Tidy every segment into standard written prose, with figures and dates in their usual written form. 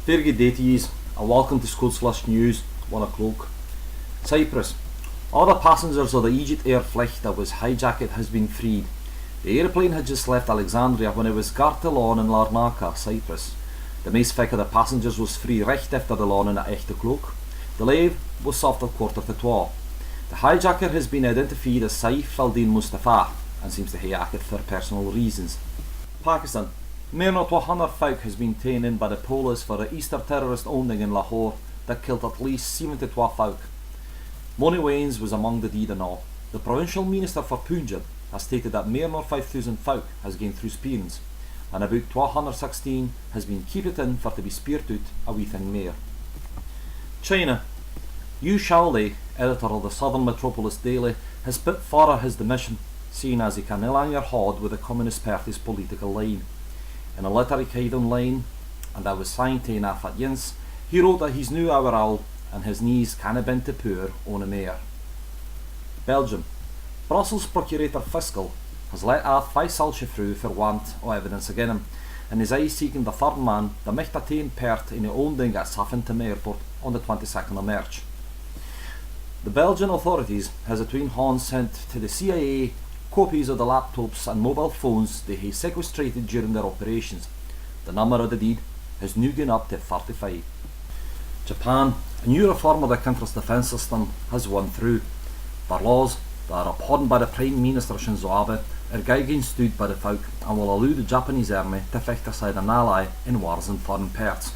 Very good day to yous, and welcome to Scots Flash News, cloack. Cyprus. All the passengers of the Egypt Air flicht that was high-jackit has been freed. The aeroplane had just left Alexandria when it was gart to laun in Larnaca, Cyprus. The maist feck of the passengers was free richt efter the launin echt, cloack. The lave was sauft at 1:45. The hijacker has been identified as Saìf al Din Mustafà and seems to have ackit for personal reasons. Pakistan. Mair 200 fowk has been taken in by the police for the Easter terrorist opening in Lahore that killed at least 72 fowk. Money Waynes was among the deed and all. The provincial minister for Punjab has stated that Mair 5,000 fowk has gone through spearings, and about 216 has been kept in for to be speared out a within Mair. China. Yu Shao-lei, editor of the Southern Metropolis Daily, has put forward his demission, seeing as he can no longer hold with the Communist Perty's political line. In a letter he carried online, and that was signed to enough at Jins, he wrote that he's new overall and his knees canna bend to poor on a Mair. Belgium. Brussels Procurator Fiscal has let off 5 salchefru for want of evidence against him, and is seeking the third man, the Micht Pert in the opening at Southern Airport on the 22nd of March. The Belgian authorities has between hands sent to the CIA copies of the laptops and mobile phones they had sequestrated during their operations. The number of the deed has now gone up to 35. Japan. A new reform of the country's defence system has won through. Their laws that are abhorrent by the Prime Minister Shinzo Abe are guiding stood by the folk and will allow the Japanese army to fight aside an ally in wars in foreign parts.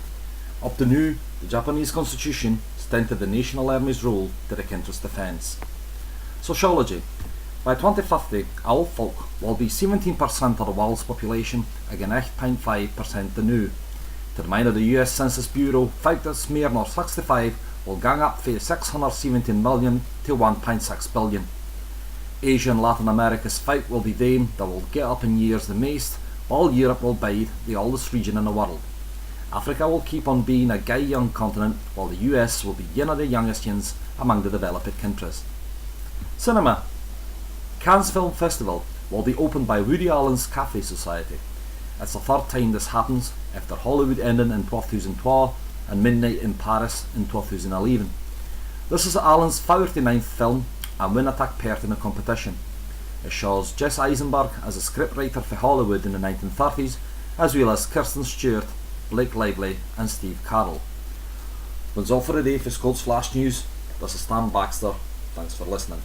Up to now, the Japanese constitution stinted the national army's role to the country's defence. Sociology. By 2050, all folk will be 17% of the world's population against 8.5% the new. To remind of the US Census Bureau, folk that's Mair 65 will gang up from 617 million to 1.6 billion. Asia and Latin America's folk will be them that will get up in years the maist, while Europe will bide the oldest region in the world. Africa will keep on being a gay young continent, while the US will be one of the youngest ones among the developed countries. Cinema. Cannes Film Festival will be opened by Woody Allen's Cafe Society. It's the third time this happens, after Hollywood ending in 2012 and Midnight in Paris in 2011. This is Allen's 49th film and win attack Perth in the competition. It shows Jesse Eisenberg as a scriptwriter for Hollywood in the 1930s, as well as Kirsten Stewart, Blake Lively and Steve Carell. That's all for the day for Scots Flash News. This is Stan Baxter. Thanks for listening.